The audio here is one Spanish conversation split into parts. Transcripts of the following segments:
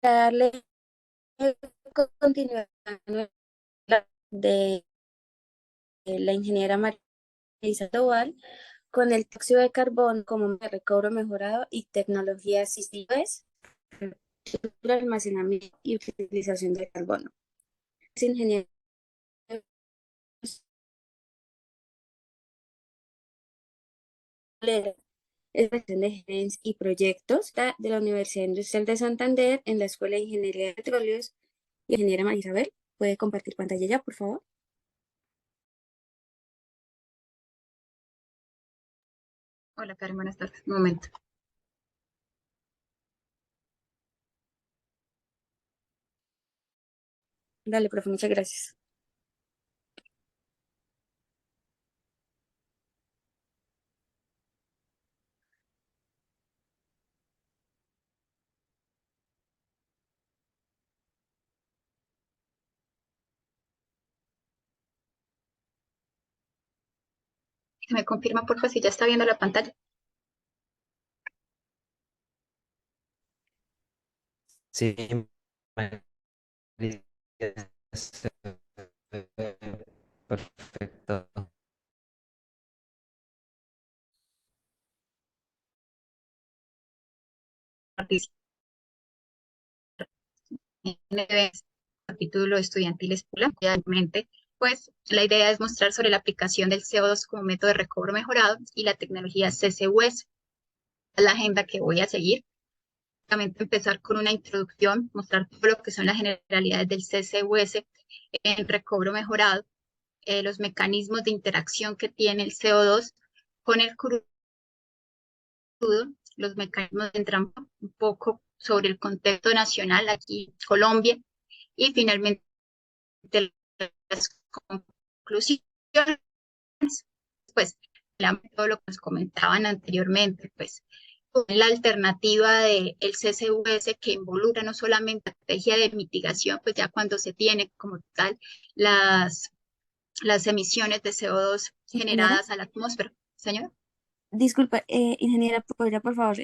darle continuidad de la ingeniera Marisa Tobal con el dióxido de carbono como medio de recobro mejorado y tecnologías asistivas, almacenamiento y utilización de carbono. Es ingeniero es de gerencia y proyectos de la Universidad Industrial de Santander en la Escuela de Ingeniería de Petróleos. Y ingeniera María Isabel, ¿puede compartir pantalla ya, por favor? Hola, Karen, buenas tardes. Un momento. Dale, profe, muchas gracias. ¿Me confirma, por favor, si ya está viendo la pantalla? Sí, perfecto. Capítulo estudiantil escolar, obviamente, pues la idea es mostrar sobre la aplicación del CO2 como método de recobro mejorado y la tecnología CCUS. Es la agenda que voy a seguir. Básicamente empezar con una introducción, mostrar todo lo que son las generalidades del CCUS en recobro mejorado, los mecanismos de interacción que tiene el CO2 con el crudo, los mecanismos de entramado, un poco sobre el contexto nacional aquí en Colombia y finalmente las conclusiones, pues todo lo que nos comentaban anteriormente, pues la alternativa del CCUS que involucra no solamente la estrategia de mitigación, pues ya cuando se tiene como tal las, las emisiones de CO2 Ingeniera, generadas a la atmósfera. Señor. disculpa, ingeniera, ¿podría por favor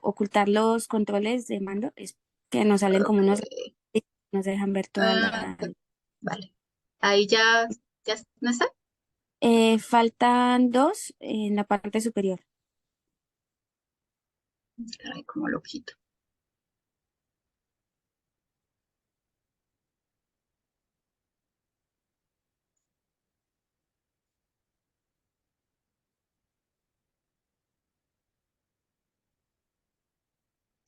ocultar los controles de mando? Es que nos salen como unos, Okay. nos dejan ver toda la... Vale. Ahí ya no está. Faltan dos en la parte superior. Caray, cómo lo quito.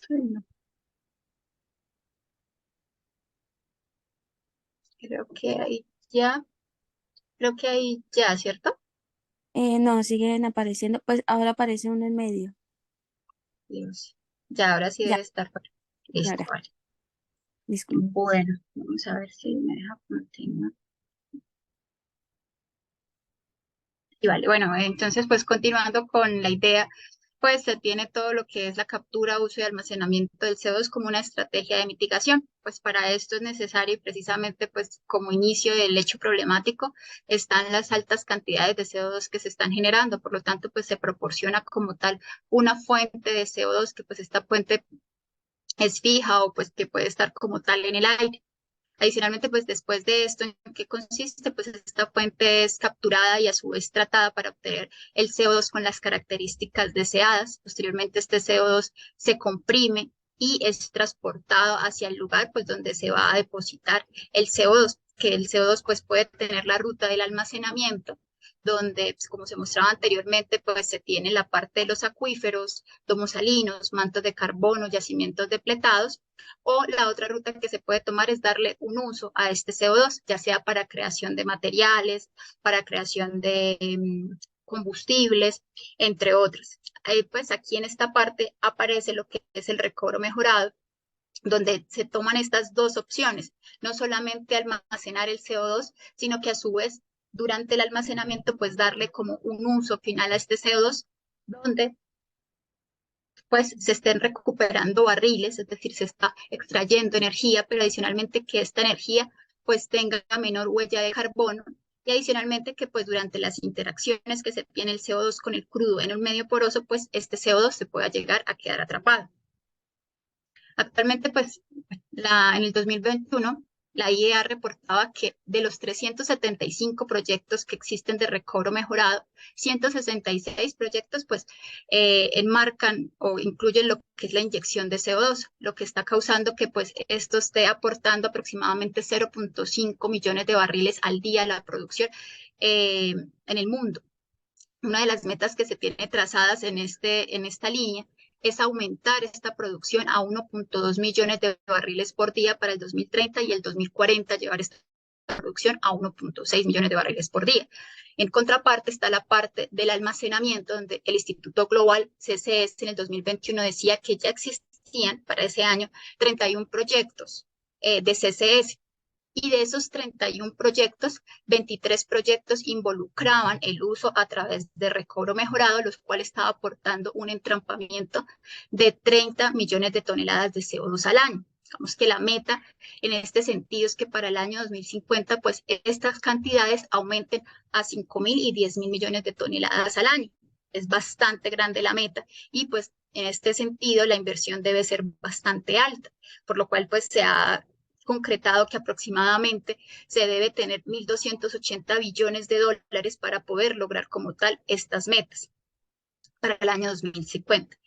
Ay, no. Creo que ahí ya, creo que ahí ya, ¿cierto? No, siguen apareciendo, pues ahora aparece uno en medio. Dios. Ya, ahora sí Ya, debe estar. ya, Listo, ahora, vale. disculpa. Bueno, vamos a ver si me deja continuar. Y vale, bueno, entonces pues continuando con la idea, pues se tiene todo lo que es la captura, uso y almacenamiento del CO2 como una estrategia de mitigación. Pues para esto es necesario y precisamente pues como inicio del hecho problemático están las altas cantidades de CO2 que se están generando. Por lo tanto, pues se proporciona como tal una fuente de CO2 que pues esta fuente es fija o pues que puede estar como tal en el aire. Adicionalmente, pues después de esto, ¿en qué consiste? Pues esta fuente es capturada y a su vez tratada para obtener el CO2 con las características deseadas. Posteriormente, este CO2 se comprime y es transportado hacia el lugar pues donde se va a depositar el CO2, que el CO2 pues puede tener la ruta del almacenamiento, donde, pues, como se mostraba anteriormente, pues se tiene la parte de los acuíferos, domos salinos, mantos de carbono, yacimientos depletados, o la otra ruta que se puede tomar es darle un uso a este CO2, ya sea para creación de materiales, para creación de combustibles, entre otros. Pues aquí en esta parte aparece lo que es el recobro mejorado, donde se toman estas dos opciones, no solamente almacenar el CO2, sino que a su vez durante el almacenamiento pues darle como un uso final a este CO2, donde pues se estén recuperando barriles, es decir, se está extrayendo energía, pero adicionalmente que esta energía pues tenga menor huella de carbono y adicionalmente que pues durante las interacciones que se tiene el CO2 con el crudo en un medio poroso, pues este CO2 se pueda llegar a quedar atrapado. Actualmente pues En el 2021, la IEA reportaba que de los 375 proyectos que existen de recobro mejorado, 166 proyectos pues enmarcan o incluyen lo que es la inyección de CO2, lo que está causando que pues esto esté aportando aproximadamente 0.5 millones de barriles al día a la producción en el mundo. Una de las metas que se tiene trazadas en esta línea es aumentar esta producción a 1.2 millones de barriles por día para el 2030 y el 2040 llevar esta producción a 1.6 millones de barriles por día. En contraparte está la parte del almacenamiento, donde el Instituto Global CCS en el 2021 decía que ya existían para ese año 31 proyectos de CCS. Y de esos 31 proyectos, 23 proyectos involucraban el uso a través de recobro mejorado, los cuales estaba aportando un entrampamiento de 30 millones de toneladas de CO2 al año. Digamos que la meta en este sentido es que para el año 2050, pues estas cantidades aumenten a 5.000 y 10.000 millones de toneladas al año. Es bastante grande la meta y pues en este sentido la inversión debe ser bastante alta, por lo cual pues se ha concretado que aproximadamente se debe tener 1.280 billones de dólares para poder lograr como tal estas metas para el año 2050.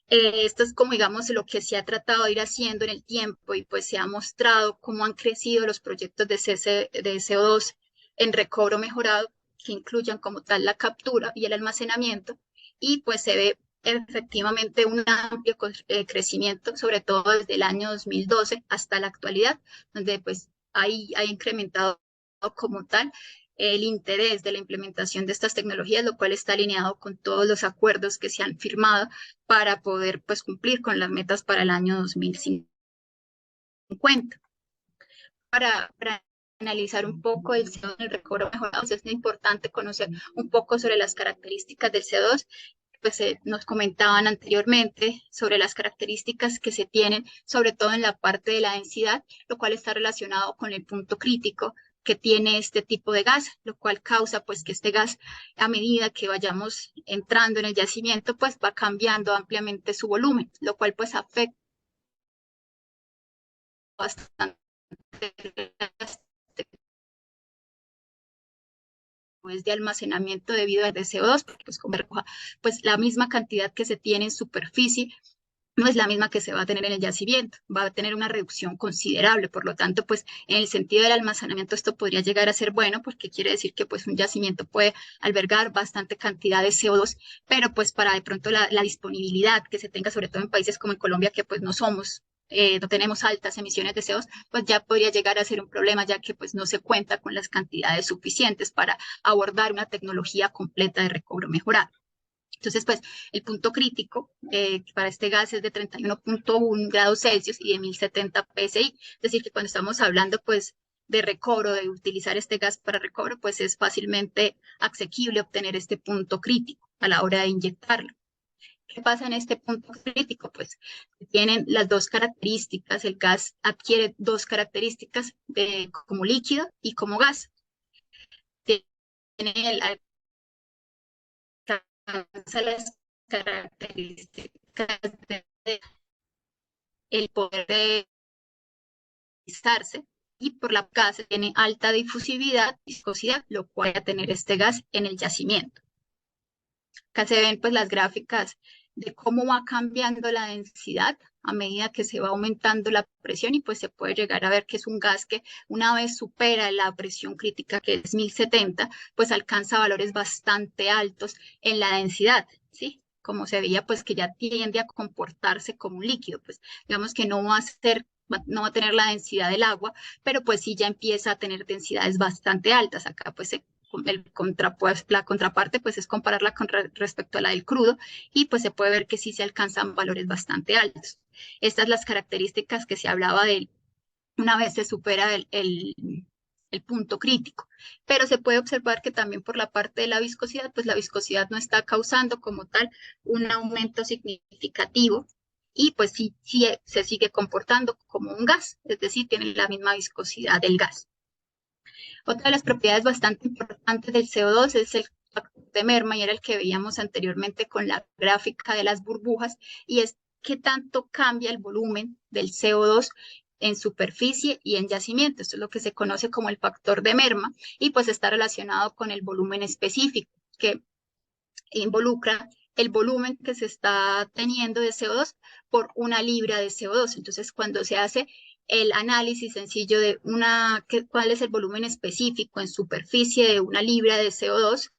Esto es como digamos lo que se ha tratado de ir haciendo en el tiempo y pues se ha mostrado cómo han crecido los proyectos de CO2 en recobro mejorado que incluyan como tal la captura y el almacenamiento y pues se ve efectivamente un amplio crecimiento, sobre todo desde el año 2012 hasta la actualidad, donde pues ha incrementado como tal el interés de la implementación de estas tecnologías, lo cual está alineado con todos los acuerdos que se han firmado para poder pues cumplir con las metas para el año 2050. Para analizar un poco el CO2 en el recobro mejorado, es importante conocer un poco sobre las características del CO2. Pues nos comentaban anteriormente sobre las características que se tienen, sobre todo en la parte de la densidad, lo cual está relacionado con el punto crítico que tiene este tipo de gas, lo cual causa pues que este gas a medida que vayamos entrando en el yacimiento pues va cambiando ampliamente su volumen, lo cual pues afecta bastante pues, de almacenamiento debido a CO2, porque pues la misma cantidad que se tiene en superficie no es la misma que se va a tener en el yacimiento, va a tener una reducción considerable, por lo tanto, pues en el sentido del almacenamiento esto podría llegar a ser bueno, porque quiere decir que pues un yacimiento puede albergar bastante cantidad de CO2, pero pues para de pronto la disponibilidad que se tenga, sobre todo en países como en Colombia, que pues no tenemos altas emisiones de CO2, pues ya podría llegar a ser un problema, ya que pues no se cuenta con las cantidades suficientes para abordar una tecnología completa de recobro mejorado. Entonces, pues el punto crítico para este gas es de 31.1 grados Celsius y de 1070 psi. Es decir, que cuando estamos hablando pues de recobro, de utilizar este gas para recobro, pues es fácilmente asequible obtener este punto crítico a la hora de inyectarlo. ¿Qué pasa en este punto crítico? Pues tienen las dos características, el gas adquiere dos características como líquido y como gas. Tiene las características el poder de y por la gas tiene alta difusividad, viscosidad, lo cual va a tener este gas en el yacimiento. Acá se ven pues las gráficas de cómo va cambiando la densidad a medida que se va aumentando la presión y pues se puede llegar a ver que es un gas que una vez supera la presión crítica que es 1070, pues alcanza valores bastante altos en la densidad, ¿sí? Como se veía pues que ya tiende a comportarse como un líquido, pues digamos que no va a tener la densidad del agua, pero pues sí ya empieza a tener densidades bastante altas. Acá pues la contraparte pues es compararla respecto a la del crudo y pues se puede ver que sí se alcanzan valores bastante altos. Estas son las características que se hablaba de una vez se supera el punto crítico, pero se puede observar que también por la parte de la viscosidad, pues la viscosidad no está causando como tal un aumento significativo y pues sí se sigue comportando como un gas, es decir, tiene la misma viscosidad del gas. Otra de las propiedades bastante importantes del CO2 es el factor de merma y era el que veíamos anteriormente con la gráfica de las burbujas y es qué tanto cambia el volumen del CO2 en superficie y en yacimiento. Esto es lo que se conoce como el factor de merma y pues está relacionado con el volumen específico que involucra el volumen que se está teniendo de CO2 por una libra de CO2. Entonces, cuando se hace el análisis sencillo de cuál es el volumen específico en superficie de una libra de CO2,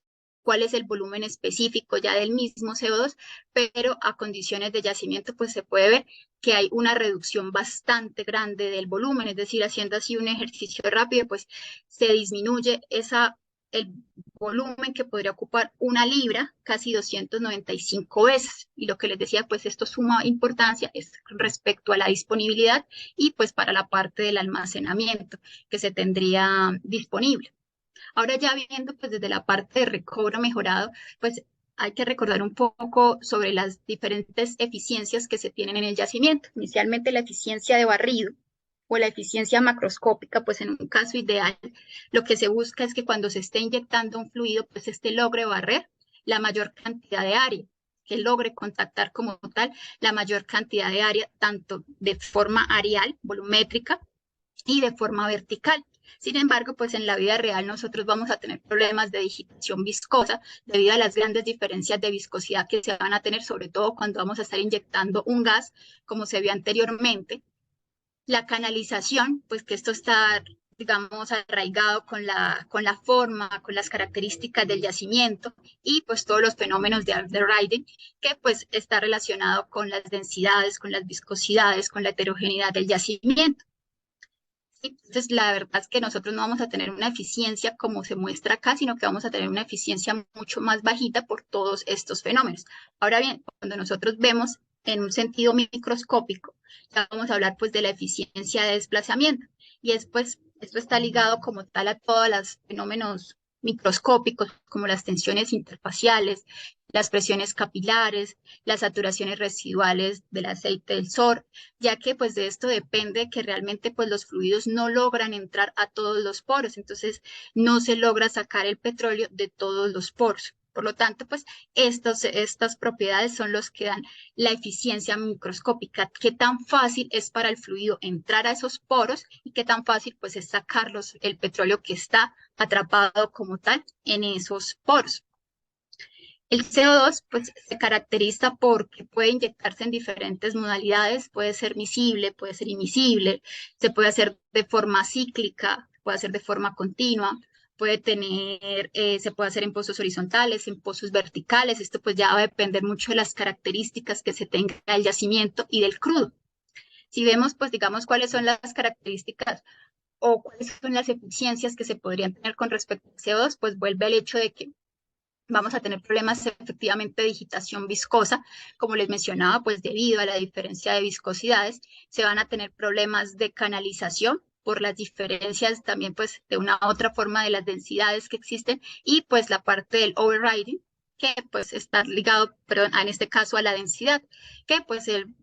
cuál es el volumen específico ya del mismo CO2, pero a condiciones de yacimiento, pues se puede ver que hay una reducción bastante grande del volumen, es decir, haciendo así un ejercicio rápido, pues se disminuye el volumen que podría ocupar una libra casi 295 veces. Y lo que les decía, pues esto suma importancia es respecto a la disponibilidad y pues para la parte del almacenamiento que se tendría disponible. Ahora ya viendo pues desde la parte de recobro mejorado, pues hay que recordar un poco sobre las diferentes eficiencias que se tienen en el yacimiento. Inicialmente la eficiencia de barrido o la eficiencia macroscópica, pues en un caso ideal, lo que se busca es que cuando se esté inyectando un fluido, pues este logre barrer la mayor cantidad de área, que logre contactar como tal la mayor cantidad de área, tanto de forma areal, volumétrica, y de forma vertical. Sin embargo, pues en la vida real nosotros vamos a tener problemas de digitación viscosa debido a las grandes diferencias de viscosidad que se van a tener, sobre todo cuando vamos a estar inyectando un gas, como se vio anteriormente. La canalización, pues que esto está, digamos, arraigado con la forma, con las características del yacimiento y pues todos los fenómenos de underwriting, que pues está relacionado con las densidades, con las viscosidades, con la heterogeneidad del yacimiento. Entonces, la verdad es que nosotros no vamos a tener una eficiencia como se muestra acá, sino que vamos a tener una eficiencia mucho más bajita por todos estos fenómenos. Ahora bien, cuando nosotros vemos en un sentido microscópico, ya vamos a hablar pues de la eficiencia de desplazamiento. Y después, esto está ligado como tal a todos los fenómenos microscópicos, como las tensiones interfaciales, las presiones capilares, las saturaciones residuales del aceite del SOR, ya que pues de esto depende que realmente pues los fluidos no logran entrar a todos los poros, entonces no se logra sacar el petróleo de todos los poros. Por lo tanto, pues estas propiedades son los que dan la eficiencia microscópica, qué tan fácil es para el fluido entrar a esos poros y qué tan fácil pues es sacarlos el petróleo que está atrapado como tal en esos poros. El CO2 pues, se caracteriza porque puede inyectarse en diferentes modalidades, puede ser miscible, puede ser immiscible, se puede hacer de forma cíclica, puede hacer de forma continua, se puede hacer en pozos horizontales, en pozos verticales. Esto pues ya va a depender mucho de las características que se tenga del yacimiento y del crudo. Si vemos pues digamos cuáles son las características o cuáles son las eficiencias que se podrían tener con respecto al CO2, pues vuelve al hecho de que vamos a tener problemas efectivamente de digitación viscosa, como les mencionaba, pues debido a la diferencia de viscosidades, se van a tener problemas de canalización por las diferencias también pues de una otra forma de las densidades que existen y pues la parte del overriding que pues está ligado, perdón, en este caso a la densidad, que pues el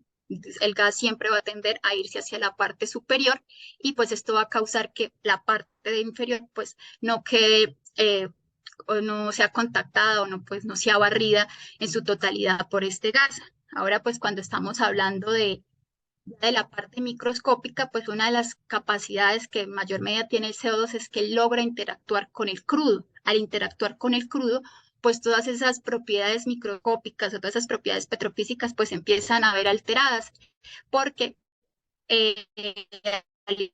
gas siempre va a tender a irse hacia la parte superior y pues esto va a causar que la parte de inferior pues no quede o no sea contactada o no, pues, no sea barrida en su totalidad por este gas. Ahora, pues cuando estamos hablando de la parte microscópica, pues una de las capacidades que en mayor medida tiene el CO2 es que logra interactuar con el crudo. Al interactuar con el crudo, pues todas esas propiedades microscópicas o todas esas propiedades petrofísicas pues empiezan a ver alteradas porque al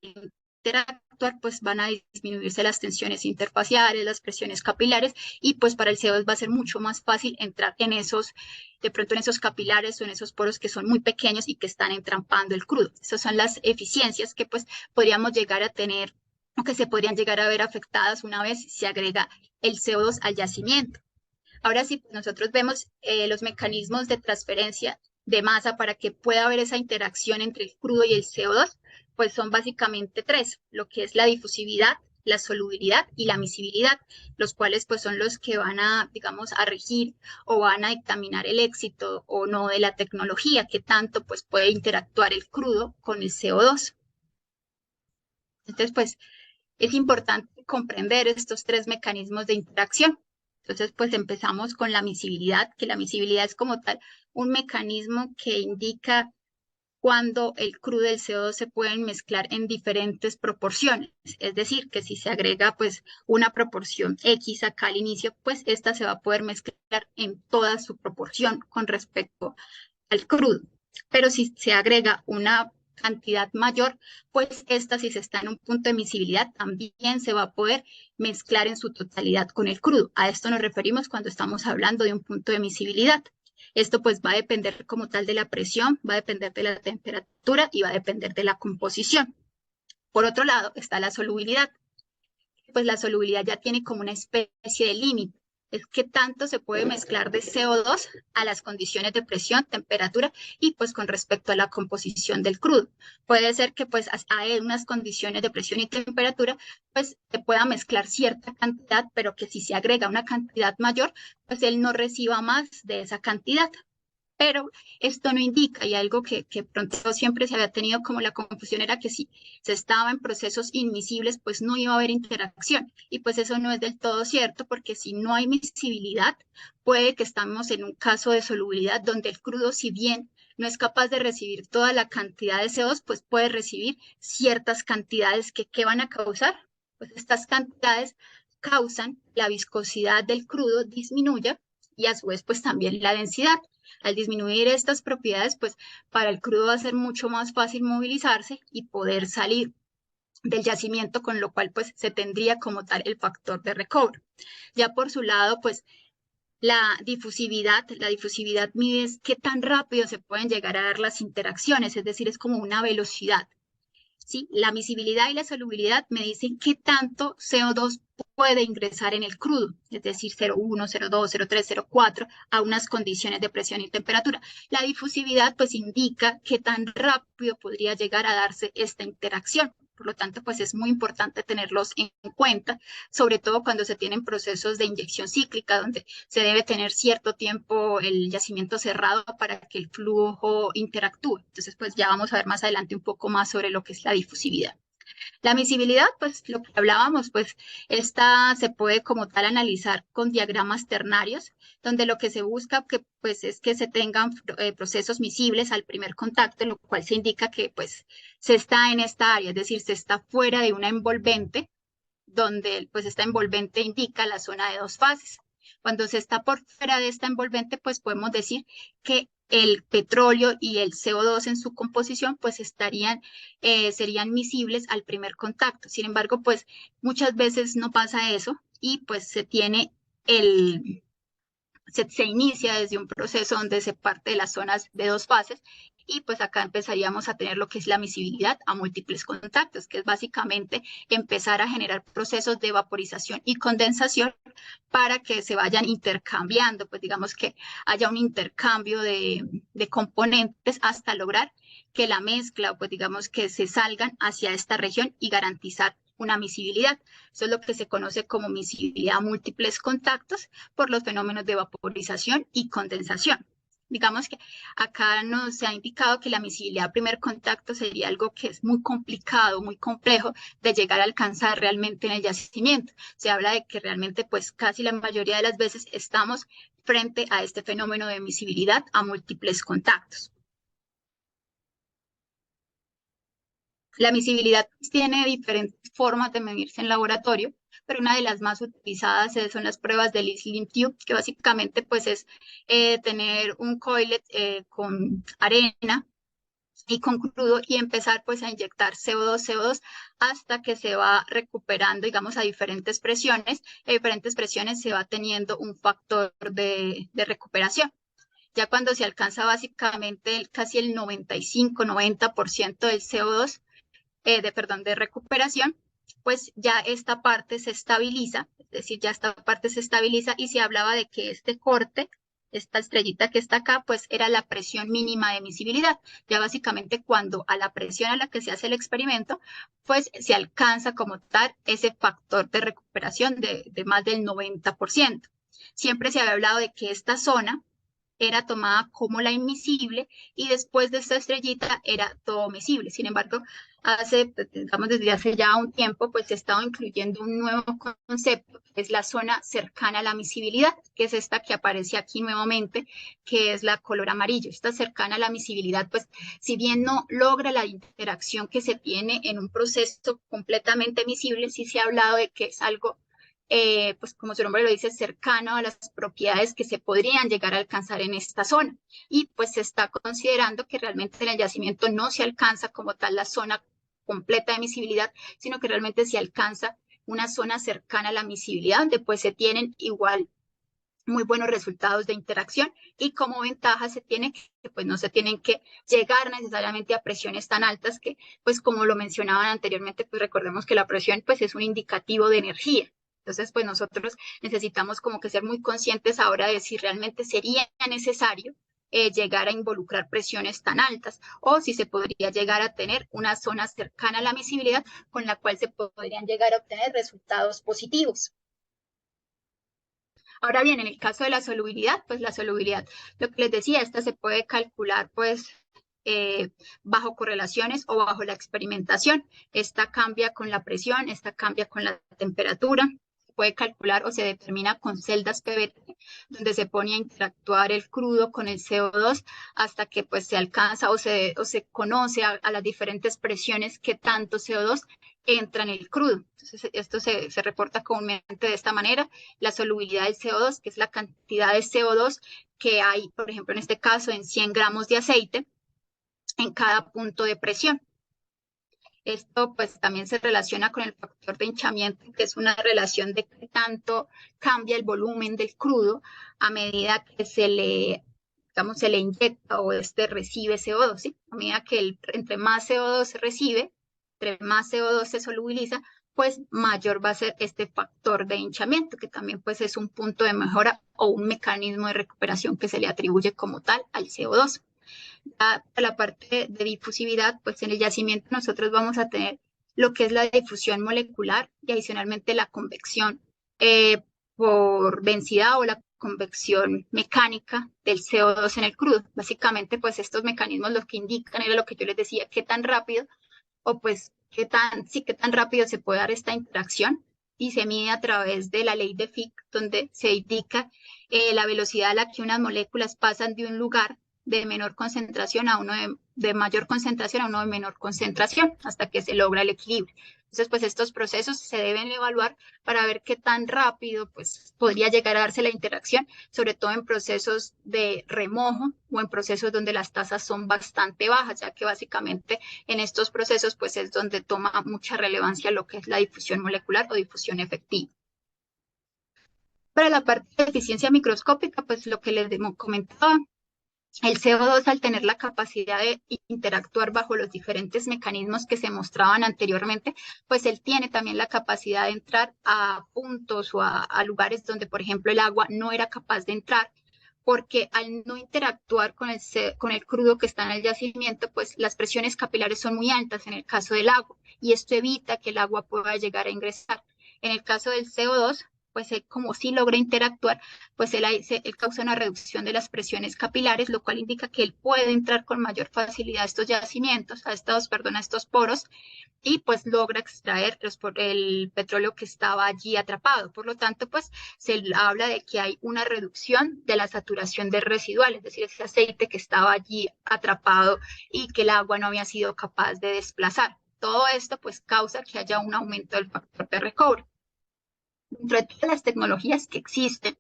interactuar, pues van a disminuirse las tensiones interfaciales, las presiones capilares, y pues para el CO2 va a ser mucho más fácil entrar en de pronto en esos capilares o en esos poros que son muy pequeños y que están entrampando el crudo. Esas son las eficiencias que pues podríamos llegar a tener o que se podrían llegar a ver afectadas una vez se agrega el CO2 al yacimiento. Ahora sí, nosotros vemos los mecanismos de transferencia de masa para que pueda haber esa interacción entre el crudo y el CO2, pues son básicamente tres, lo que es la difusividad, la solubilidad y la miscibilidad, los cuales pues son los que van a, digamos, a regir o van a dictaminar el éxito o no de la tecnología, que tanto pues puede interactuar el crudo con el CO2. Entonces, pues es importante comprender estos tres mecanismos de interacción. Entonces, pues empezamos con la miscibilidad, que la miscibilidad es como tal un mecanismo que indica cuando el crudo y el CO2 se pueden mezclar en diferentes proporciones. Es decir, que si se agrega pues una proporción X acá al inicio, pues esta se va a poder mezclar en toda su proporción con respecto al crudo. Pero si se agrega una cantidad mayor, pues esta, si se está en un punto de miscibilidad, también se va a poder mezclar en su totalidad con el crudo. A esto nos referimos cuando estamos hablando de un punto de miscibilidad. Esto pues va a depender como tal de la presión, va a depender de la temperatura y va a depender de la composición. Por otro lado está la solubilidad. Pues la solubilidad ya tiene como una especie de límite. Es qué tanto se puede mezclar de CO2 a las condiciones de presión, temperatura y pues con respecto a la composición del crudo. Puede ser que pues hay unas condiciones de presión y temperatura pues se pueda mezclar cierta cantidad, pero que si se agrega una cantidad mayor, pues él no reciba más de esa cantidad. Pero esto no indica, y algo que pronto siempre se había tenido como la confusión era que si se estaba en procesos inmiscibles, pues no iba a haber interacción. Y pues eso no es del todo cierto, porque si no hay miscibilidad, puede que estamos en un caso de solubilidad donde el crudo, si bien no es capaz de recibir toda la cantidad de CO2, pues puede recibir ciertas cantidades que van a causar. Pues estas cantidades causan la viscosidad del crudo disminuya y a su vez pues también la densidad. Al disminuir estas propiedades, pues para el crudo va a ser mucho más fácil movilizarse y poder salir del yacimiento, con lo cual pues se tendría como tal el factor de recobro. Ya por su lado, pues la difusividad mide qué tan rápido se pueden llegar a dar las interacciones, es decir, es como una velocidad. ¿Sí? La miscibilidad y la solubilidad me dicen qué tanto CO2 puede ingresar en el crudo, es decir, 0,1, 0,2, 0,3, 0,4 a unas condiciones de presión y temperatura. La difusividad pues indica qué tan rápido podría llegar a darse esta interacción. Por lo tanto, pues es muy importante tenerlos en cuenta, sobre todo cuando se tienen procesos de inyección cíclica, donde se debe tener cierto tiempo el yacimiento cerrado para que el flujo interactúe. Entonces, pues ya vamos a ver más adelante un poco más sobre lo que es la difusividad. La miscibilidad, pues lo que hablábamos, pues esta se puede como tal analizar con diagramas ternarios, donde lo que se busca que, pues, es que se tengan procesos miscibles al primer contacto, lo cual se indica que pues se está en esta área, es decir, se está fuera de una envolvente, donde pues esta envolvente indica la zona de dos fases. Cuando se está por fuera de esta envolvente, pues podemos decir que el petróleo y el CO2 en su composición pues serían miscibles al primer contacto. Sin embargo, pues muchas veces no pasa eso y pues se inicia desde un proceso donde se parte de las zonas de dos fases y pues acá empezaríamos a tener lo que es la miscibilidad a múltiples contactos, que es básicamente empezar a generar procesos de vaporización y condensación para que se vayan intercambiando, pues digamos que haya un intercambio de componentes hasta lograr que la mezcla, pues digamos que se salgan hacia esta región y garantizar una miscibilidad. Eso es lo que se conoce como miscibilidad a múltiples contactos por los fenómenos de vaporización y condensación. Digamos que acá nos se ha indicado que la miscibilidad a primer contacto sería algo que es muy complicado, muy complejo de llegar a alcanzar realmente en el yacimiento. Se habla de que realmente pues casi la mayoría de las veces estamos frente a este fenómeno de miscibilidad a múltiples contactos. La miscibilidad tiene diferentes formas de medirse en laboratorio, pero una de las más utilizadas son las pruebas del Slim Tube, que básicamente pues es tener un coilet con arena y con crudo y empezar pues a inyectar CO2 hasta que se va recuperando, digamos, a diferentes presiones. A diferentes presiones se va teniendo un factor de recuperación. Ya cuando se alcanza básicamente casi el 95-90% del CO2, de recuperación, pues ya esta parte se estabiliza, es decir, ya esta parte se estabiliza y se hablaba de que este corte, esta estrellita que está acá, pues era la presión mínima de emisibilidad. Ya básicamente cuando a la presión a la que se hace el experimento, pues se alcanza como tal ese factor de recuperación de más del 90%. Siempre se había hablado de que esta zona era tomada como la invisible y después de esta estrellita era todo miscible. Sin embargo, digamos, desde hace ya un tiempo, pues se ha estado incluyendo un nuevo concepto, que es la zona cercana a la miscibilidad, que es esta que aparece aquí nuevamente, que es la color amarillo. Esta cercana a la miscibilidad, pues si bien no logra la interacción que se tiene en un proceso completamente miscible, sí se ha hablado de que es algo pues como su nombre lo dice, cercano a las propiedades que se podrían llegar a alcanzar en esta zona. Y pues se está considerando que realmente en el yacimiento no se alcanza como tal la zona completa de miscibilidad, sino que realmente se alcanza una zona cercana a la miscibilidad, donde pues se tienen igual muy buenos resultados de interacción y como ventaja se tiene que pues no se tienen que llegar necesariamente a presiones tan altas que pues como lo mencionaban anteriormente pues recordemos que la presión pues es un indicativo de energía. Entonces pues nosotros necesitamos como que ser muy conscientes ahora de si realmente sería necesario llegar a involucrar presiones tan altas o si se podría llegar a tener una zona cercana a la miscibilidad con la cual se podrían llegar a obtener resultados positivos. Ahora bien, en el caso de la solubilidad, pues la solubilidad, lo que les decía, esta se puede calcular pues bajo correlaciones o bajo la experimentación. Esta cambia con la presión, esta cambia con la temperatura. Se puede calcular o se determina con celdas PVT, donde se pone a interactuar el crudo con el CO2 hasta que pues se alcanza o se conoce a las diferentes presiones que tanto CO2 entra en el crudo. Entonces, esto se reporta comúnmente de esta manera, la solubilidad del CO2, que es la cantidad de CO2 que hay, por ejemplo, en este caso, en 100 gramos de aceite en cada punto de presión. Esto pues también se relaciona con el factor de hinchamiento, que es una relación de qué tanto cambia el volumen del crudo a medida que digamos, se le inyecta o este recibe CO2, ¿sí? A medida que entre más CO2 se recibe, entre más CO2 se solubiliza, pues mayor va a ser este factor de hinchamiento, que también pues es un punto de mejora o un mecanismo de recuperación que se le atribuye como tal al CO2. Ya para la parte de difusividad, pues en el yacimiento nosotros vamos a tener lo que es la difusión molecular y adicionalmente la convección eh, por densidad o la convección mecánica del CO2 en el crudo. Básicamente, pues estos mecanismos lo que indican era lo que yo les decía, qué tan rápido o pues qué tan rápido se puede dar esta interacción y se mide a través de la ley de Fick, donde se indica la velocidad a la que unas moléculas pasan de un lugar de menor concentración a uno de mayor concentración a uno de menor concentración, hasta que se logra el equilibrio. Entonces, pues estos procesos se deben evaluar para ver qué tan rápido pues, podría llegar a darse la interacción, sobre todo en procesos de remojo o en procesos donde las tasas son bastante bajas, ya que básicamente en estos procesos pues es donde toma mucha relevancia lo que es la difusión molecular o difusión efectiva. Para la parte de eficiencia microscópica, pues lo que les comentaba, el CO2 al tener la capacidad de interactuar bajo los diferentes mecanismos que se mostraban anteriormente, pues él tiene también la capacidad de entrar a puntos o a lugares donde, por ejemplo, el agua no era capaz de entrar, porque al no interactuar con el crudo que está en el yacimiento, pues las presiones capilares son muy altas en el caso del agua y esto evita que el agua pueda llegar a ingresar. En el caso del CO2, pues como si logra interactuar, pues él causa una reducción de las presiones capilares, lo cual indica que él puede entrar con mayor facilidad a estos yacimientos, a estos poros, y pues logra extraer el petróleo que estaba allí atrapado. Por lo tanto, pues se habla de que hay una reducción de la saturación de residual, es decir, ese aceite que estaba allí atrapado y que el agua no había sido capaz de desplazar. Todo esto pues causa que haya un aumento del factor de recobro. Dentro de todas las tecnologías que existen,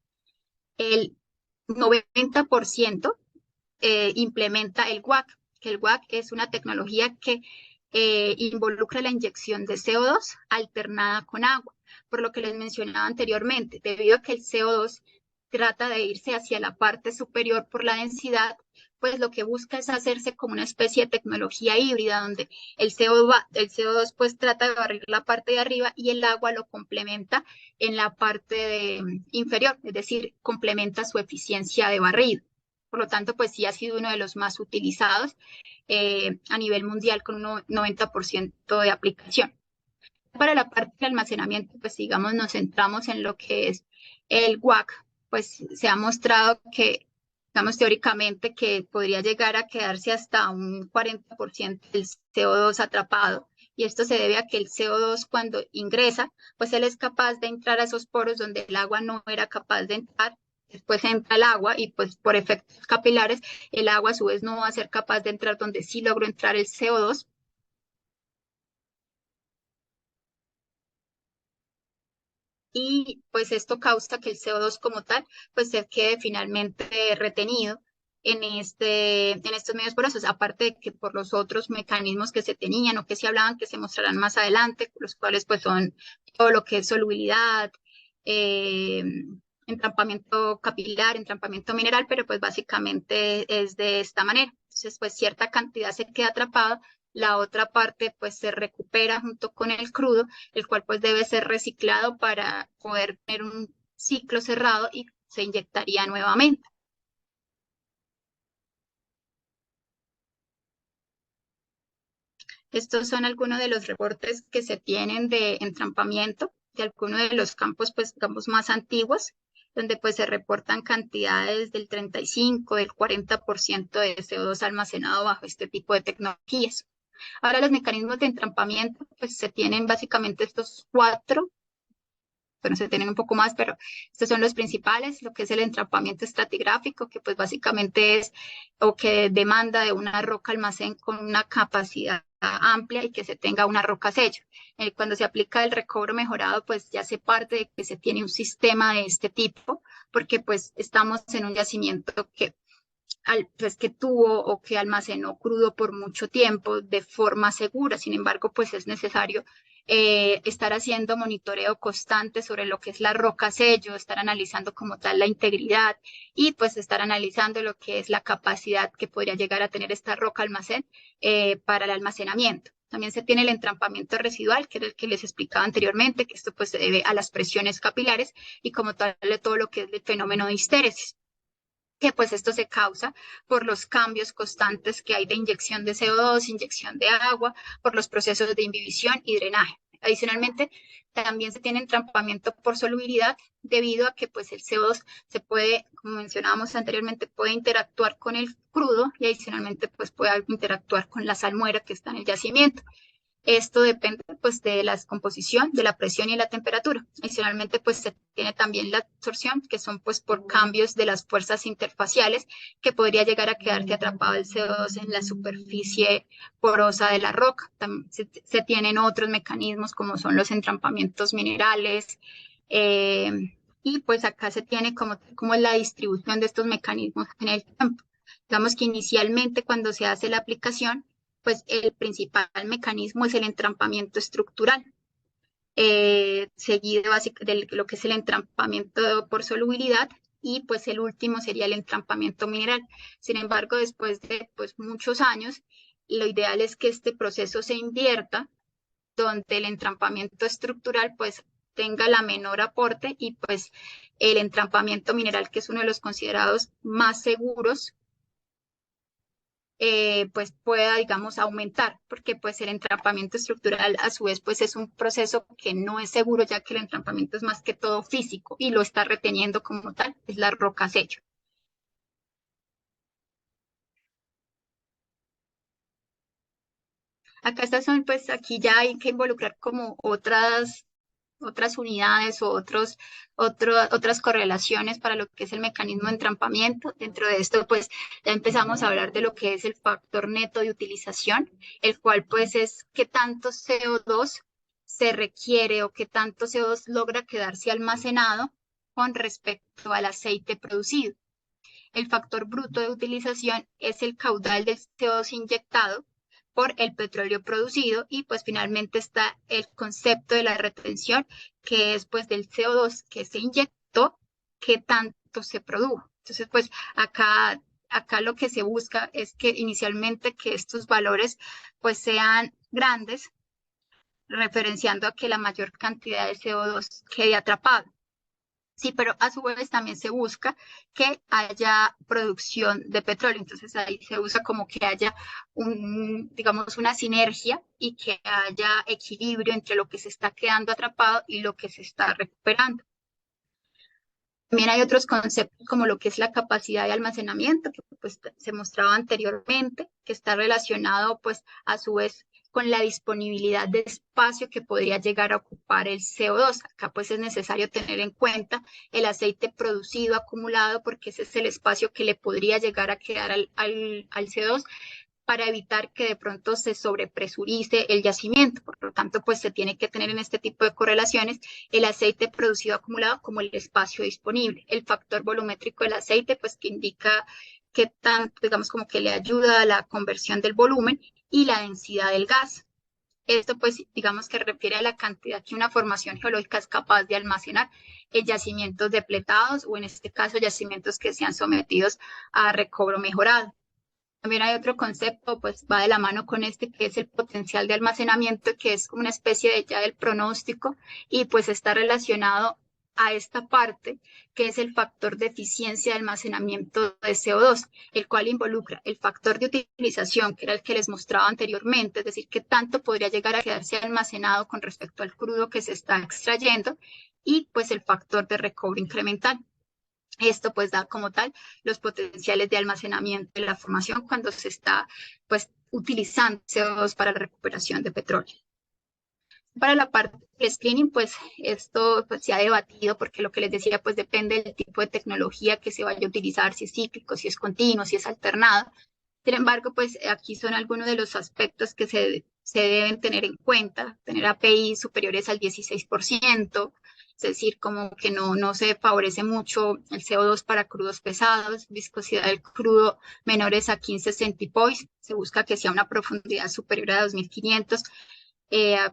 el 90% implementa el WAC, que el WAC es una tecnología que involucra la inyección de CO2 alternada con agua, por lo que les mencionaba anteriormente, debido a que el CO2 trata de irse hacia la parte superior por la densidad, pues lo que busca es hacerse como una especie de tecnología híbrida, donde el CO2 pues trata de barrir la parte de arriba y el agua lo complementa en la parte inferior, es decir, complementa su eficiencia de barrido. Por lo tanto, pues sí ha sido uno de los más utilizados a nivel mundial con un 90% de aplicación. Para la parte de almacenamiento, pues digamos, nos centramos en lo que es el WAC, pues se ha mostrado que digamos teóricamente que podría llegar a quedarse hasta un 40% del CO2 atrapado. Y esto se debe a que el CO2 cuando ingresa, pues él es capaz de entrar a esos poros donde el agua no era capaz de entrar. Después entra el agua y pues por efectos capilares el agua a su vez no va a ser capaz de entrar donde sí logró entrar el CO2. Y pues esto causa que el CO2 como tal pues se quede finalmente retenido en estos medios porosos, aparte de que por los otros mecanismos que se tenían o que se hablaban que se mostrarán más adelante, los cuales pues son todo lo que es solubilidad, eh, entrampamiento capilar, entrampamiento mineral, pero pues básicamente es de esta manera. Entonces pues cierta cantidad se queda atrapada, la otra parte pues se recupera junto con el crudo, el cual pues debe ser reciclado para poder tener un ciclo cerrado y se inyectaría nuevamente. Estos son algunos de los reportes que se tienen de entrampamiento de algunos de los campos, pues digamos, más antiguos, donde pues se reportan cantidades del 35, del 40% de CO2 almacenado bajo este tipo de tecnologías. Ahora los mecanismos de entrampamiento, pues se tienen básicamente estos cuatro, bueno, se tienen un poco más, pero estos son los principales, lo que es el entrampamiento estratigráfico, que pues básicamente es o que demanda de una roca almacén con una capacidad amplia y que se tenga una roca sello. Cuando se aplica el recobro mejorado, pues ya se parte de que se tiene un sistema de este tipo, porque pues estamos en un yacimiento que pues que tuvo o que almacenó crudo por mucho tiempo de forma segura. Sin embargo, pues es necesario estar haciendo monitoreo constante sobre lo que es la roca sello, estar analizando como tal la integridad y pues estar analizando lo que es la capacidad que podría llegar a tener esta roca almacén para el almacenamiento. También se tiene el entrampamiento residual, que era el que les explicaba anteriormente, que esto pues se debe a las presiones capilares y como tal de todo lo que es el fenómeno de histéresis, que pues esto se causa por los cambios constantes que hay de inyección de CO2, inyección de agua, por los procesos de imbibición y drenaje. Adicionalmente, también se tiene entrampamiento por solubilidad debido a que pues el CO2 se puede, como mencionábamos anteriormente, puede interactuar con el crudo y adicionalmente pues puede interactuar con la salmuera que está en el yacimiento. Esto depende pues de la composición, de la presión y la temperatura. Adicionalmente pues se tiene también la absorción, que son pues por cambios de las fuerzas interfaciales, que podría llegar a quedarse atrapado el CO2 en la superficie porosa de la roca. También se tienen otros mecanismos como son los entrampamientos minerales, eh, y pues acá se tiene como la distribución de estos mecanismos en el tiempo. Digamos que inicialmente cuando se hace la aplicación, pues el principal mecanismo es el entrampamiento estructural, seguido de lo que es el entrampamiento por solubilidad y pues el último sería el entrampamiento mineral. Sin embargo, después de pues, muchos años, lo ideal es que este proceso se invierta, donde el entrampamiento estructural pues tenga la menor aporte y pues el entrampamiento mineral, que es uno de los considerados más seguros, pues pueda, digamos, aumentar, porque pues el entrampamiento estructural a su vez pues es un proceso que no es seguro, ya que el entrampamiento es más que todo físico y lo está reteniendo como tal, es la roca sello. Acá estas son, pues aquí ya hay que involucrar como otras unidades o otras correlaciones para lo que es el mecanismo de entrampamiento. Dentro de esto, pues ya empezamos a hablar de lo que es el factor neto de utilización, el cual pues es qué tanto CO2 se requiere o qué tanto CO2 logra quedarse almacenado con respecto al aceite producido. El factor bruto de utilización es el caudal del CO2 inyectado por el petróleo producido y pues finalmente está el concepto de la retención, que es pues del CO2 que se inyectó, qué tanto se produjo. Entonces pues acá lo que se busca es que inicialmente que estos valores pues sean grandes, referenciando a que la mayor cantidad de CO2 quede atrapado. Sí, pero a su vez también se busca que haya producción de petróleo. Entonces ahí se usa como que haya digamos, una sinergia y que haya equilibrio entre lo que se está quedando atrapado y lo que se está recuperando. También hay otros conceptos como lo que es la capacidad de almacenamiento, que pues se mostraba anteriormente, que está relacionado pues a su vez con la disponibilidad de espacio que podría llegar a ocupar el CO2. Acá pues es necesario tener en cuenta el aceite producido acumulado, porque ese es el espacio que le podría llegar a quedar al CO2 para evitar que de pronto se sobrepresurice el yacimiento. Por lo tanto, pues se tiene que tener en este tipo de correlaciones el aceite producido acumulado como el espacio disponible. El factor volumétrico del aceite, pues que indica qué tanto, digamos, como que le ayuda a la conversión del volumen, y la densidad del gas. Esto, pues, digamos que refiere a la cantidad que una formación geológica es capaz de almacenar en yacimientos depletados, o en este caso, yacimientos que sean sometidos a recobro mejorado. También hay otro concepto, pues va de la mano con este, que es el potencial de almacenamiento, que es como una especie de ya del pronóstico, y pues está relacionado a esta parte, que es el factor de eficiencia de almacenamiento de CO2, el cual involucra el factor de utilización, que era el que les mostraba anteriormente, es decir, qué tanto podría llegar a quedarse almacenado con respecto al crudo que se está extrayendo, y pues el factor de recobro incremental. Esto pues da como tal los potenciales de almacenamiento de la formación cuando se está pues utilizando CO2 para la recuperación de petróleo. Para la parte del screening, pues esto pues, se ha debatido, porque lo que les decía, pues depende del tipo de tecnología que se vaya a utilizar, si es cíclico, si es continuo, si es alternado. Sin embargo, pues aquí son algunos de los aspectos que se deben tener en cuenta: tener API superiores al 16%, es decir, como que no se favorece mucho el CO2 para crudos pesados; viscosidad del crudo menores a 15 centipoise, se busca que sea una profundidad superior a 2500,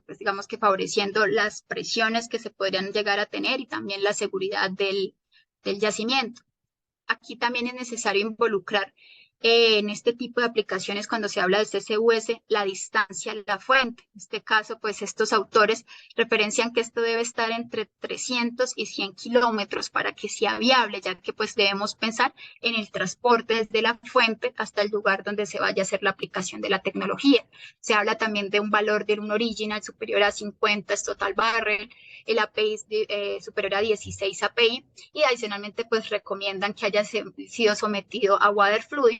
pues digamos que favoreciendo las presiones que se podrían llegar a tener, y también la seguridad del yacimiento. Aquí también es necesario involucrar en este tipo de aplicaciones, cuando se habla de CCUS, la distancia a la fuente. En este caso, pues estos autores referencian que esto debe estar entre 300 y 100 kilómetros para que sea viable, ya que pues debemos pensar en el transporte desde la fuente hasta el lugar donde se vaya a hacer la aplicación de la tecnología. Se habla también de un valor de un original superior a 50 total barrel, el API superior a 16 API, y adicionalmente pues recomiendan que haya sido sometido a water fluid,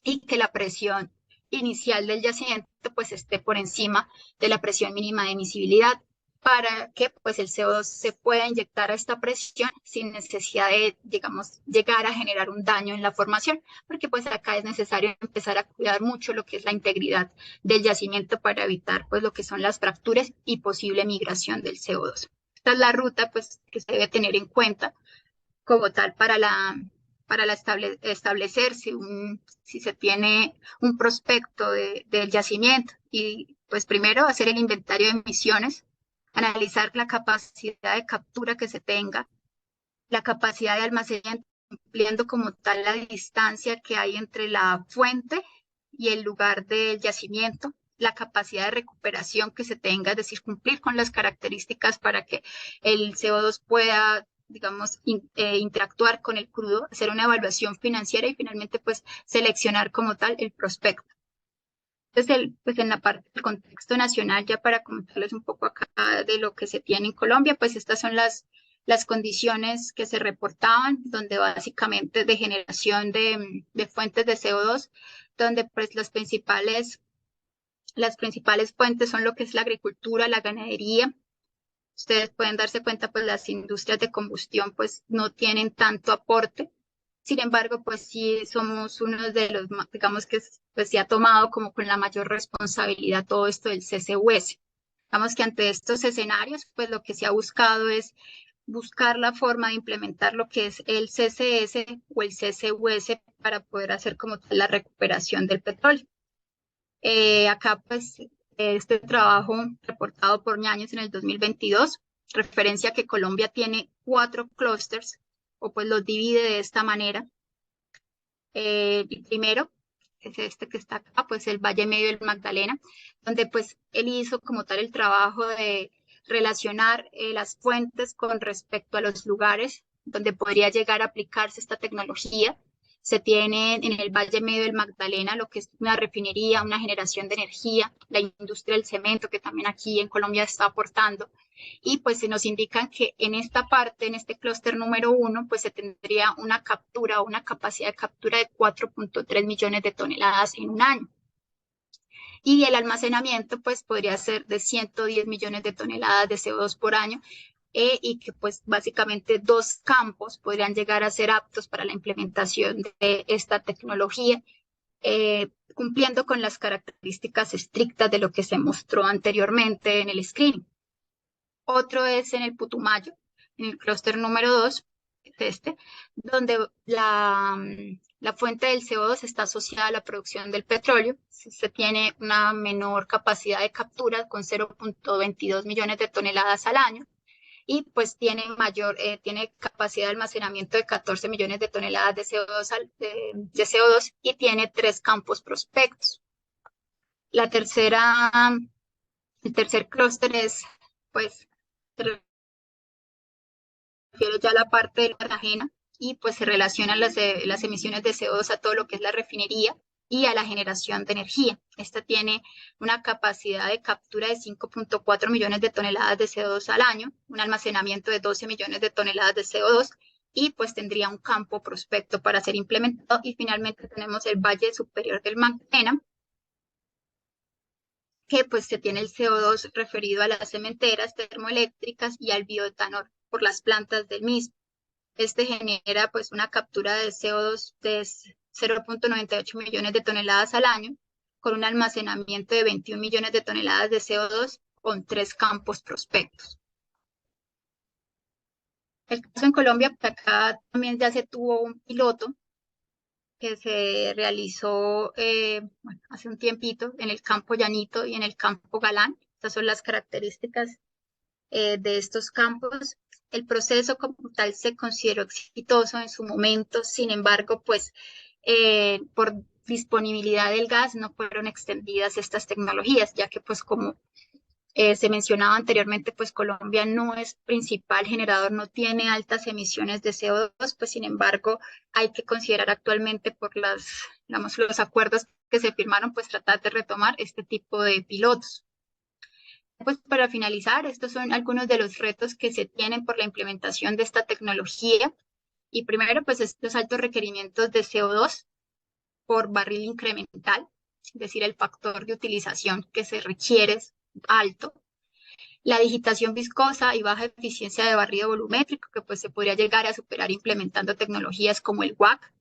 y que la presión inicial del yacimiento pues esté por encima de la presión mínima de emisibilidad, para que pues el CO2 se pueda inyectar a esta presión sin necesidad de, digamos, llegar a generar un daño en la formación, porque pues acá es necesario empezar a cuidar mucho lo que es la integridad del yacimiento, para evitar pues lo que son las fracturas y posible migración del CO2. Esta es la ruta pues que se debe tener en cuenta como tal para establecer si se tiene un prospecto del yacimiento. Y pues primero hacer el inventario de emisiones, analizar la capacidad de captura que se tenga, la capacidad de almacenamiento, cumpliendo como tal la distancia que hay entre la fuente y el lugar del yacimiento, la capacidad de recuperación que se tenga, es decir, cumplir con las características para que el CO2 pueda, digamos, interactuar con el crudo, hacer una evaluación financiera, y finalmente pues seleccionar como tal el prospecto. Entonces, pues en la parte del contexto nacional, ya para comentarles un poco acá de lo que se tiene en Colombia, pues estas son las condiciones que se reportaban, donde básicamente de generación de fuentes de CO2, donde pues las principales fuentes son lo que es la agricultura, la ganadería. Ustedes pueden darse cuenta, pues las industrias de combustión pues no tienen tanto aporte. Sin embargo, pues sí somos uno de los, digamos que pues se ha tomado como con la mayor responsabilidad todo esto del CCUS. Digamos que ante estos escenarios, pues lo que se ha buscado es buscar la forma de implementar lo que es el CCS o el CCUS, para poder hacer como tal la recuperación del petróleo. Acá pues este trabajo reportado por Ñañez en el 2022 referencia que Colombia tiene 4 clústeres, o pues los divide de esta manera. El primero es este que está acá, pues el Valle Medio del Magdalena, donde pues él hizo como tal el trabajo de relacionar las fuentes con respecto a los lugares donde podría llegar a aplicarse esta tecnología. Se tiene en el Valle Medio del Magdalena lo que es una refinería, una generación de energía, la industria del cemento que también aquí en Colombia está aportando. Y pues se nos indican que en esta parte, en este clúster número 1, pues se tendría una captura o una capacidad de captura de 4.3 millones de toneladas en un año. Y el almacenamiento pues podría ser de 110 millones de toneladas de CO2 por año, y que pues básicamente 2 campos podrían llegar a ser aptos para la implementación de esta tecnología, cumpliendo con las características estrictas de lo que se mostró anteriormente en el screening. Otro es en el Putumayo, en el clúster número 2, donde la fuente del CO2 está asociada a la producción del petróleo. Se tiene una menor capacidad de captura con 0.22 millones de toneladas al año y pues tiene tiene capacidad de almacenamiento de 14 millones de toneladas de CO2 y tiene 3 campos prospectos. El tercer clúster es, pues, refiere ya a la parte de la Cartagena y pues se relacionan las emisiones de CO2 a todo lo que es la refinería y a la generación de energía. Esta tiene una capacidad de captura de 5.4 millones de toneladas de CO2 al año, un almacenamiento de 12 millones de toneladas de CO2 y pues tendría un campo prospecto para ser implementado. Y finalmente tenemos el Valle Superior del Magdalena, que pues se tiene el CO2 referido a las cementeras termoeléctricas y al bioetanol por las plantas del mismo. Este genera pues una captura de CO2 de 0.98 millones de toneladas al año, con un almacenamiento de 21 millones de toneladas de CO2 con 3 campos prospectos. El caso en Colombia, pues acá también ya se tuvo un piloto que se realizó hace un tiempito en el campo Llanito y en el campo Galán. Estas son las características de estos campos. El proceso como tal se consideró exitoso en su momento, sin embargo, pues por disponibilidad del gas no fueron extendidas estas tecnologías, ya que pues como se mencionaba anteriormente, pues Colombia no es principal generador, no tiene altas emisiones de CO2, pues sin embargo hay que considerar actualmente por digamos, los acuerdos que se firmaron, pues tratar de retomar este tipo de pilotos. Pues para finalizar, estos son algunos de los retos que se tienen por la implementación de esta tecnología. Y primero, pues es los altos requerimientos de CO2 por barril incremental, es decir, el factor de utilización que se requiere es alto. La digitación viscosa y baja eficiencia de barrido volumétrico, que pues se podría llegar a superar implementando tecnologías como el WAC.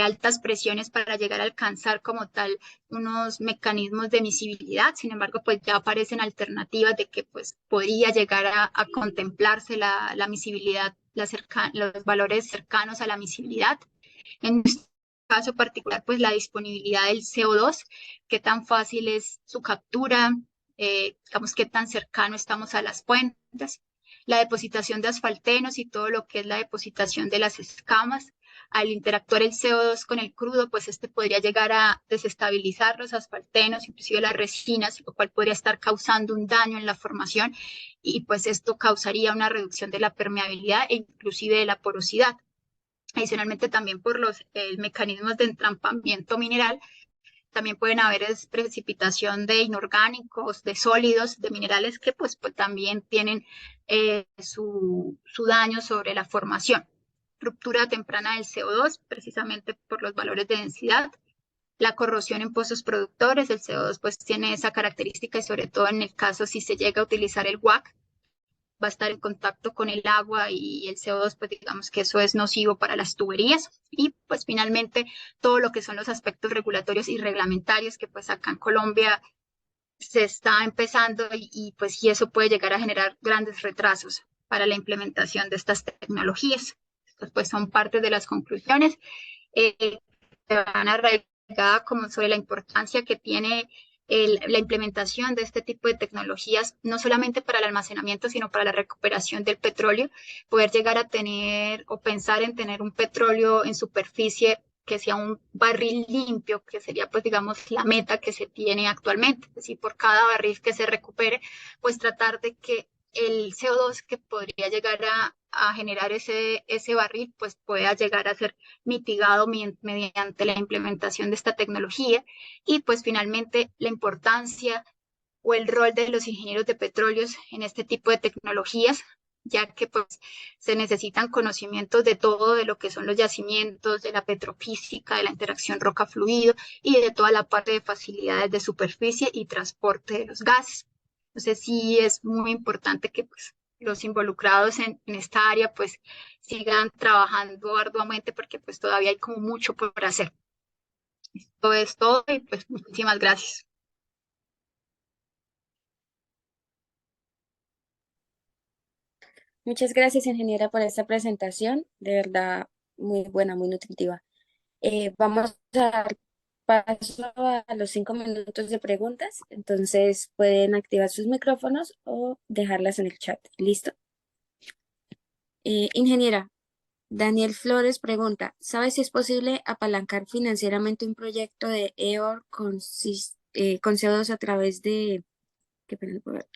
Altas presiones para llegar a alcanzar como tal unos mecanismos de emisibilidad. Sin embargo, pues ya aparecen alternativas de que pues podría llegar a contemplarse la emisibilidad, los valores cercanos a la emisibilidad. En este caso particular, pues la disponibilidad del CO2, qué tan fácil es su captura, digamos, qué tan cercano estamos a las fuentes, la depositación de asfaltenos y todo lo que es la depositación de las escamas. Al interactuar el CO2 con el crudo, pues este podría llegar a desestabilizar los asfaltenos, inclusive las resinas, lo cual podría estar causando un daño en la formación y pues esto causaría una reducción de la permeabilidad e inclusive de la porosidad. Adicionalmente también por los mecanismos de entrampamiento mineral, también pueden haber precipitación de inorgánicos, de sólidos, de minerales que pues también tienen su daño sobre la formación. Ruptura temprana del CO2, precisamente por los valores de densidad. La corrosión en pozos productores, el CO2 pues tiene esa característica y sobre todo en el caso si se llega a utilizar el WAC, va a estar en contacto con el agua y el CO2, pues digamos que eso es nocivo para las tuberías. Y pues finalmente todo lo que son los aspectos regulatorios y reglamentarios que pues acá en Colombia se está empezando y eso puede llegar a generar grandes retrasos para la implementación de estas tecnologías. Estos pues son parte de las conclusiones que van arraigadas como sobre la importancia que tiene la implementación de este tipo de tecnologías, no solamente para el almacenamiento, sino para la recuperación del petróleo, poder llegar a tener o pensar en tener un petróleo en superficie que sea un barril limpio, que sería pues digamos la meta que se tiene actualmente. Es decir, por cada barril que se recupere, pues tratar de que el CO2 que podría llegar a generar ese barril, pues pueda llegar a ser mitigado mediante la implementación de esta tecnología. Y pues finalmente la importancia o el rol de los ingenieros de petróleos en este tipo de tecnologías, ya que pues se necesitan conocimientos de todo, de lo que son los yacimientos, de la petrofísica, de la interacción roca-fluido y de toda la parte de facilidades de superficie y transporte de los gases. Entonces sí es muy importante que pues los involucrados en esta área pues sigan trabajando arduamente porque pues todavía hay como mucho por hacer. Esto es todo y pues muchísimas gracias. Muchas gracias, ingeniera, por esta presentación. De verdad, muy buena, muy nutritiva. Vamos a dar paso a los 5 minutos de preguntas. Entonces pueden activar sus micrófonos o dejarlas en el chat. ¿Listo? Ingeniera, Daniel Flores pregunta, ¿sabe si es posible apalancar financieramente un proyecto de EOR con CO2 a través de, qué pena, no puedo ver,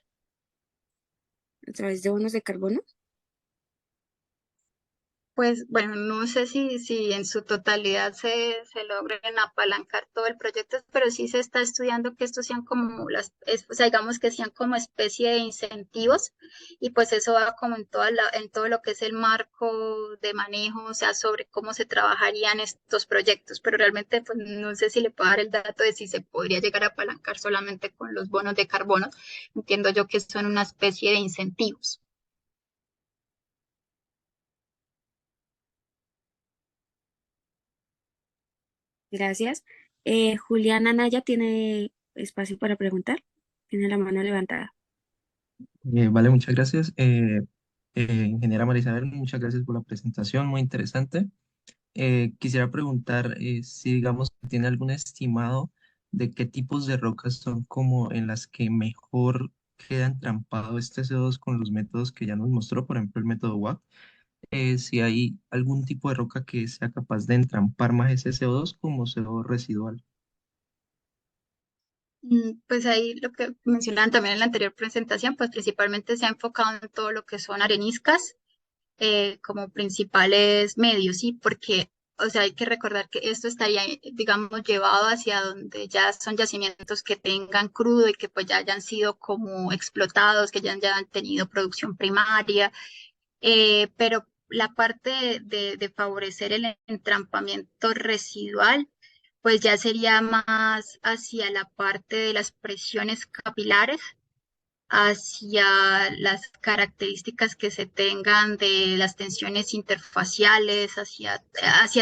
a través de bonos de carbono? Pues bueno, no sé si en su totalidad se logren apalancar todo el proyecto, pero sí se está estudiando que estos sean como o sea, digamos que sean como especie de incentivos y pues eso va como en todo lo que es el marco de manejo, o sea, sobre cómo se trabajarían estos proyectos, pero realmente pues no sé si le puedo dar el dato de si se podría llegar a apalancar solamente con los bonos de carbono. Entiendo yo que son una especie de incentivos. Gracias. Juliana Naya tiene espacio para preguntar. Tiene la mano levantada. Vale, muchas gracias. Ingeniera Marisabel, muchas gracias por la presentación, muy interesante. Quisiera preguntar si, digamos, tiene algún estimado de qué tipos de rocas son como en las que mejor queda entrampado este CO2 con los métodos que ya nos mostró, por ejemplo, el método WAP. Si hay algún tipo de roca que sea capaz de entrampar más ese CO2 como CO2 residual. Pues ahí lo que mencionaban también en la anterior presentación, pues principalmente se ha enfocado en todo lo que son areniscas como principales medios, ¿sí? Porque, o sea, hay que recordar que esto estaría, digamos, llevado hacia donde ya son yacimientos que tengan crudo y que pues ya hayan sido como explotados, que ya han tenido producción primaria, pero la parte de favorecer el entrampamiento residual, pues ya sería más hacia la parte de las presiones capilares hacia las características que se tengan de las tensiones interfaciales, hacia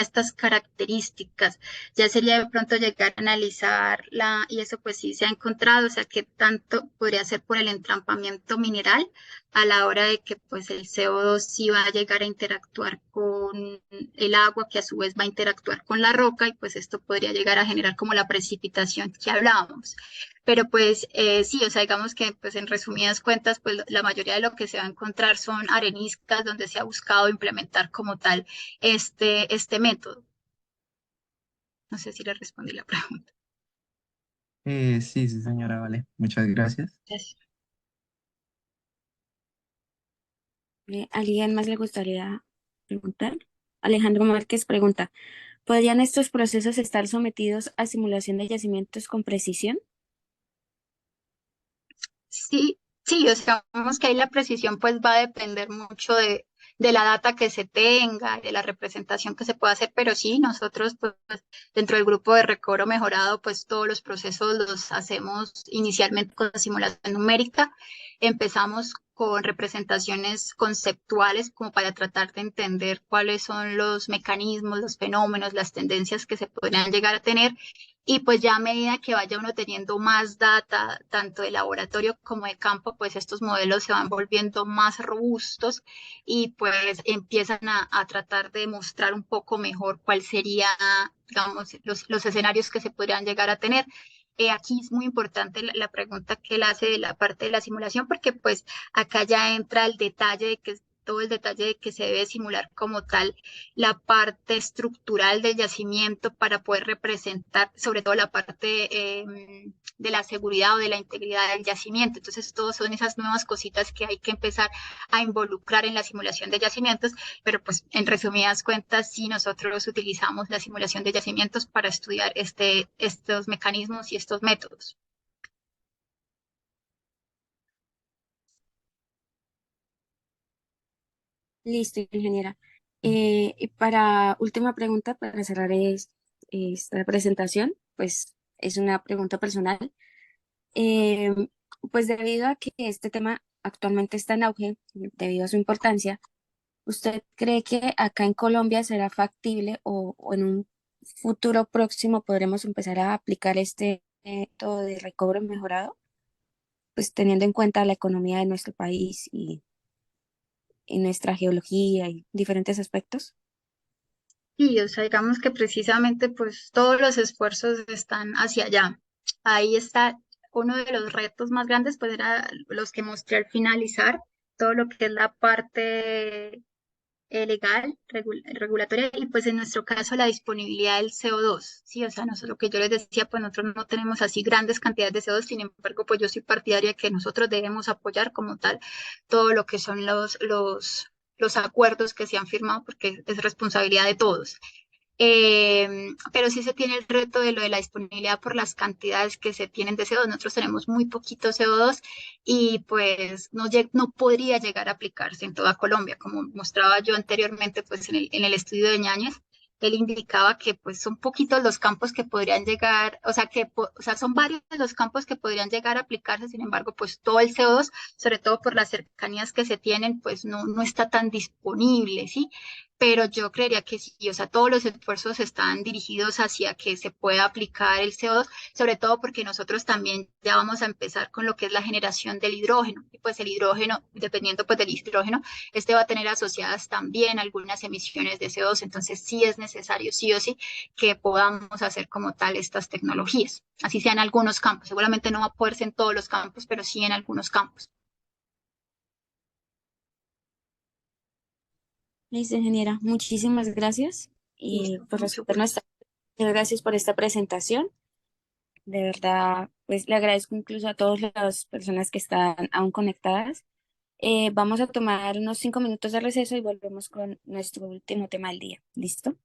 estas características. Ya sería de pronto llegar a analizarla y eso pues sí se ha encontrado, o sea, que tanto podría ser por el entrampamiento mineral a la hora de que pues el CO2 sí va a llegar a interactuar con el agua, que a su vez va a interactuar con la roca y pues esto podría llegar a generar como la precipitación que hablábamos. Pero pues sí, o sea, digamos que pues en resumidas cuentas, pues la mayoría de lo que se va a encontrar son areniscas donde se ha buscado implementar como tal este método. No sé si le respondí la pregunta. Sí, sí, señora, vale. Muchas gracias. Gracias. ¿Alguien más le gustaría preguntar? Alejandro Márquez pregunta, ¿podrían estos procesos estar sometidos a simulación de yacimientos con precisión? Sí, sí, o sea, vemos que ahí la precisión pues va a depender mucho de la data que se tenga, de la representación que se pueda hacer, pero sí, nosotros pues dentro del grupo de recobro mejorado pues todos los procesos los hacemos inicialmente con simulación numérica, empezamos con representaciones conceptuales como para tratar de entender cuáles son los mecanismos, los fenómenos, las tendencias que se podrían llegar a tener y pues ya a medida que vaya uno teniendo más data, tanto de laboratorio como de campo, pues estos modelos se van volviendo más robustos y pues empiezan a tratar de mostrar un poco mejor cuál sería, digamos, los escenarios que se podrían llegar a tener. Aquí es muy importante la pregunta que él hace de la parte de la simulación, porque pues acá ya entra el detalle de que todo el detalle de que se debe simular como tal la parte estructural del yacimiento para poder representar sobre todo la parte de la seguridad o de la integridad del yacimiento. Entonces, todas son esas nuevas cositas que hay que empezar a involucrar en la simulación de yacimientos, pero pues en resumidas cuentas, sí nosotros utilizamos la simulación de yacimientos para estudiar estos mecanismos y estos métodos. Listo, ingeniera. Y para última pregunta, para cerrar esta presentación, pues es una pregunta personal. Eh, pues debido a que este tema actualmente está en auge, debido a su importancia, ¿usted cree que acá en Colombia será factible o en un futuro próximo podremos empezar a aplicar este método de recobro mejorado? Pues teniendo en cuenta la economía de nuestro país y nuestra geología y diferentes aspectos. Y, o sea, digamos que precisamente pues todos los esfuerzos están hacia allá. Ahí está uno de los retos más grandes, pues era los que mostré al finalizar, todo lo que es la parte legal, regulatoria y pues en nuestro caso la disponibilidad del CO2, sí, o sea, nosotros, lo que yo les decía, pues nosotros no tenemos así grandes cantidades de CO2, sin embargo, pues yo soy partidaria de que nosotros debemos apoyar como tal todo lo que son los acuerdos que se han firmado porque es responsabilidad de todos. Pero sí se tiene el reto de lo de la disponibilidad por las cantidades que se tienen de CO2. Nosotros tenemos muy poquito CO2 y pues no podría llegar a aplicarse en toda Colombia. Como mostraba yo anteriormente, pues en el estudio de Ñañez, él indicaba que pues son poquitos los campos que podrían llegar, o sea, o sea, son varios los campos que podrían llegar a aplicarse, sin embargo, pues todo el CO2, sobre todo por las cercanías que se tienen, pues no está tan disponible, ¿sí? Pero yo creería que sí, o sea, todos los esfuerzos están dirigidos hacia que se pueda aplicar el CO2, sobre todo porque nosotros también ya vamos a empezar con lo que es la generación del hidrógeno, y pues el hidrógeno, dependiendo pues del hidrógeno, este va a tener asociadas también algunas emisiones de CO2, entonces sí es necesario, sí o sí, que podamos hacer como tal estas tecnologías, así sea en algunos campos, seguramente no va a poder ser en todos los campos, pero sí en algunos campos. Listo, ingeniera. Muchísimas gracias y Listo, por mucho responder gusto. gracias por esta presentación. De verdad, pues le agradezco incluso a todas las personas que están aún conectadas. Vamos a tomar unos 5 minutos de receso y volvemos con nuestro último tema del día. ¿Listo?